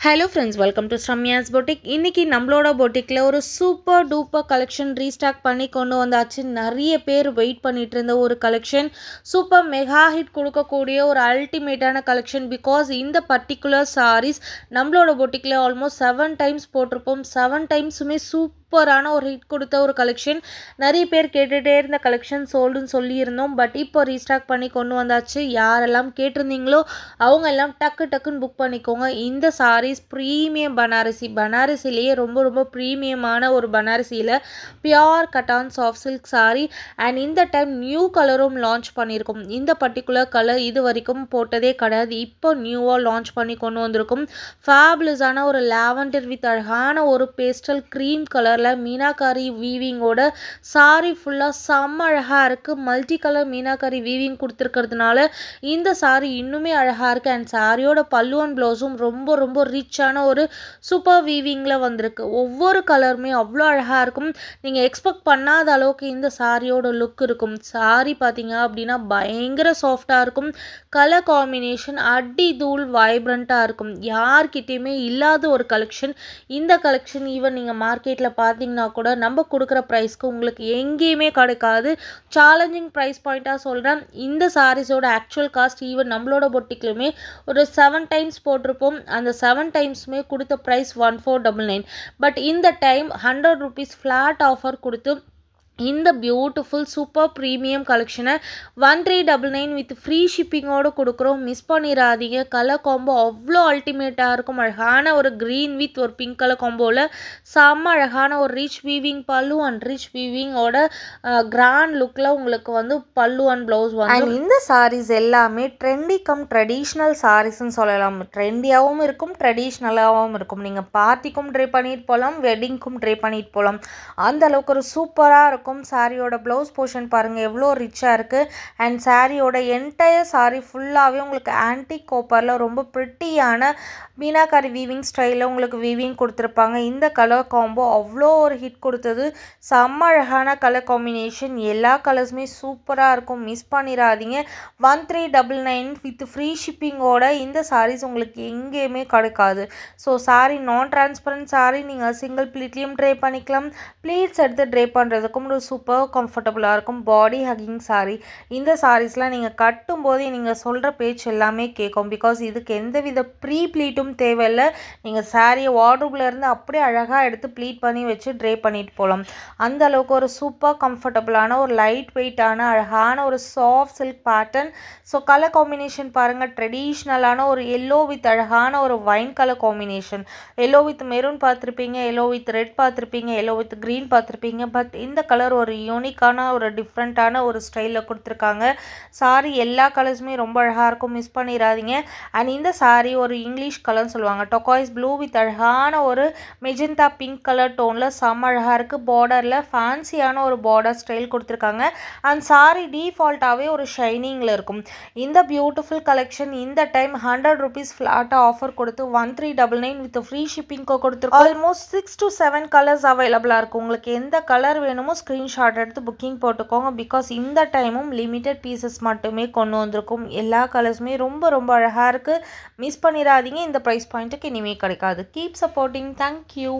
Hello friends, welcome to Sramya's boutique. இன்றைக்கி நம்மளோட பொட்டிக்கில் ஒரு சூப்பர் டூப்பர் கலெக்ஷன் ரீஸ்டாக் பண்ணி கொண்டு வந்தாச்சு. நிறைய பேர் வெயிட் பண்ணிகிட்டு இருந்த ஒரு கலெக்ஷன், சூப்பர் மெகா ஹிட் கொடுக்கக்கூடிய ஒரு அல்டிமேட்டான கலெக்ஷன். பிகாஸ் இந்த பர்டிகுலர் சாரீஸ் நம்மளோட பொட்டிக்கில் ஆல்மோஸ்ட் 7 டைம்ஸ் போட்டிருப்போம். 7 டைம்ஸுமே சூப்பரான ஒரு ஹிட் கொடுத்த ஒரு கலெக்ஷன். நிறைய பேர் கேட்டுகிட்டே இருந்த கலெக்ஷன் சோல்டுன்னு சொல்லியிருந்தோம். பட் இப்போ ரீஸ்டாக் பண்ணி கொண்டு வந்தாச்சு. யாரெல்லாம் கேட்டிருந்தீங்களோ அவங்க எல்லாம் டக்குன்னு புக் பண்ணிக்கோங்க. இந்த சாரீஸ் ப்ரீமியம் பனாரசிலேயே ரொம்ப ப்ரீமியமான ஒரு பனாரசியில் pure cotton soft silk sari. And இந்த டைம் நியூ கலரும் லான்ச் பண்ணியிருக்கோம். இந்த பர்டிகுலர் கலர் இது வரைக்கும் போட்டதே கிடையாது. இப்போ நியூவாக லான்ச் பண்ணி கொண்டு வந்திருக்கும். ஃபேபுலஸான ஒரு லாவெண்டர் வித் அழகான ஒரு பேஸ்டல் க்ரீம் கலரில் மீனாக்காரி வீவிங்கோட சாரீ ஃபுல்லாக செம்ம அழகாக இருக்குது. மல்டி கலர் மீனாக்காரி வீவிங் கொடுத்துருக்கிறதுனால இந்த சாரீ இன்னுமே அழகாக இருக்குது. அண்ட் சாரியோட பல்லு அண்ட் ப்ளவுஸும் ரொம்ப ரிச்சான ஒரு சூப்பர் வீவிங்கில் வந்திருக்கு. ஒவ்வொரு கலருமே அவ்வளோ அழகாக இருக்கும். நீங்கள் எக்ஸ்பெக்ட் பண்ணாத அளவுக்கு இந்த சாரியோட லுக் இருக்கும். சாரி பார்த்தீங்க அப்படின்னா பயங்கர சாஃப்டாக இருக்கும். கலர் காம்பினேஷன் அடி தூள் வைப்ரண்ட்டாக இருக்கும். யார்கிட்டையுமே இல்லாத ஒரு கலெக்ஷன் இந்த கலெக்ஷன். ஈவன் நீங்கள் மார்க்கெட்டில் பார்த்தீங்கன்னா கூட நம்ம கொடுக்குற ப்ரைஸ்க்கு உங்களுக்கு எங்கேயுமே கிடைக்காது. சேலஞ்சிங் ப்ரைஸ் பாயிண்ட்டாக சொல்கிறேன். இந்த சாரீஸோட ஆக்சுவல் காஸ்ட் ஈவன் நம்மளோட பொட்டிக்லுமே ஒரு 7 டைம்ஸ் போட்டிருப்போம். அந்த 7 டைம்ஸுமே கொடுத்த ப்ரைஸ் 1499. பட் இந்த டைம் 100 rupees ஃப்ளாட் ஆஃபர் கொடுத்து இந்த பியூட்டிஃபுல் சூப்பர் ப்ரீமியம் கலெக்ஷனை 1399 வித் ஃப்ரீ ஷிப்பிங்கோடு கொடுக்குறோம். மிஸ் பண்ணிடாதீங்க. கலர் காம்போ அவ்வளோ அல்டிமேட்டாக இருக்கும். அழகான ஒரு க்ரீன் வித் ஒரு பிங்க் கலர் காம்போவில் செம்ம அழகான ஒரு ரிச் வீவிங் பல்லு அண்ட் ரிச் வீவிங்கோட கிராண்ட் லுக்கில் உங்களுக்கு வந்து பல்லு அண்ட் ப்ளவுஸ் வந்து. அண்ட் இந்த சாரீஸ் எல்லாமே ட்ரெண்டி கம் ட்ரெடிஷ்னல் சாரீஸ்ன்னு சொல்லலாம். ட்ரெண்டியாகவும் இருக்கும், ட்ரெடிஷ்னலாகவும் இருக்கும். நீங்கள் பார்ட்டிக்கும் ட்ரை பண்ணிட்டு போகலாம், வெட்டிங்க்கும் ட்ரை பண்ணிட்டு போகலாம். அந்த அளவுக்கு ஒரு சூப்பராக இருக்கும். சாரியோட ப்ளவுஸ் போர்ஷன் பாருங்கள் எவ்வளோ ரிச்சாக இருக்குது. அண்ட் சாரியோட என்டையர் சாரி ஃபுல்லாகவே உங்களுக்கு ஆன்டிக் காப்பரில் ரொம்ப ப்ரிட்டியான மீனாக்காரி வீவிங் ஸ்டைலில் உங்களுக்கு வீவிங் கொடுத்துருப்பாங்க. இந்த கலர் காம்போ அவ்வளோ ஒரு ஹிட் கொடுத்தது. செம்ம அழகான கலர் காம்பினேஷன். எல்லா கலர்ஸுமே சூப்பராக இருக்கும். மிஸ் பண்ணிடாதீங்க. 1399 வித் ஃப்ரீ ஷிப்பிங்கோட இந்த சாரீஸ் உங்களுக்கு எங்கேயுமே கிடைக்காது. ஸோ சாரி நான் டிரான்ஸ்பரண்ட் சாரி நீங்கள் சிங்கிள் ப்ளீட்லேயும் ட்ரை பண்ணிக்கலாம். ப்ளீட்ஸ் எடுத்து ட்ரை பண்ணுறதுக்கும் ஒரு சூப்பர் கம்ஃபர்டபுளாக இருக்கும். பாடி ஹக்கிங் சாரீ. இந்த சாரீஸ்லாம் நீங்கள் கட்டும்போதே நீங்கள் சொல்கிற பேச்சு எல்லாமே கேட்கும். பிகாஸ் இதுக்கு எந்தவித ப்ரீ ப்ளீட்டும் தேவையில்லை. நீங்கள் சாரியை வார்ட்ரோப்லேருந்து அப்படியே அழகாக எடுத்து ப்ளீட் பண்ணி வச்சு ட்ரை பண்ணிட்டு போகலாம். அந்த அளவுக்கு ஒரு சூப்பர் கம்ஃபர்டபுளான ஒரு லைட் வெயிட்டான அழகான ஒரு soft silk pattern. So colour combination பாருங்கள். ட்ரெடிஷ்னலான ஒரு எல்லோ வித் அழகான ஒரு wine colour combination. Yellow with maroon பார்த்துருப்பீங்க, எல்லோ வித் ரெட் பார்த்துருப்பீங்க, எல்லோ வித் க்ரீன் பார்த்துருப்பீங்க. பட் இந்த கலர் ஒரு யூனிக்கான ஒரு டிஃப்ரெண்ட்டான ஒரு ஸ்டைலில் கொடுத்துருக்காங்க. சாரி எல்லா கலர்ஸுமே ரொம்ப அழகாக இருக்கும். மிஸ் பண்ணிடாதீங்க. அண்ட் இந்த சாரி ஒரு இங்கிலீஷ் கலர்னு சொல்லுவாங்க. டொக்காய்ஸ் ப்ளூ வித் அழகான ஒரு மெஜந்தா பிங்க் கலர் டோனில் செம்ம அழகாக இருக்குது. பார்டரில் ஃபேன்சியான ஒரு பார்டர் ஸ்டைல் கொடுத்துருக்காங்க. அண்ட் சாரி டீஃபால்ட்டாகவே ஒரு ஷைனிங்கில் இருக்கும். இந்த பியூட்டிஃபுல் கலெக்ஷன் இந்த டைம் 100 rupees ஃப்ளாட்டாக ஆஃபர் கொடுத்து 1399 வித் ஃப்ரீ ஷிப்பிங்க்கு கொடுத்துருக்கோம். ஆல்மோஸ்ட் 6 to 7 கலர்ஸ் அவைலபிளாக இருக்குது. உங்களுக்கு எந்த கலர் வேணுமோ ஸ்க்ரீன்ஷாட் எடுத்து புக்கிங் போட்டுக்கோங்க. பிகாஸ் இந்த டைமும் லிமிட்டட் பீசஸ் மட்டுமே கொண்டு வந்திருக்கும். எல்லா கலர்ஸுமே ரொம்ப அழகாக இருக்குது. மிஸ் பண்ணிடாதீங்க. இந்த ப்ரைஸ் பாயிண்ட்டுக்கு இனிமேல் கிடைக்காது. Keep supporting. தேங்க்யூ.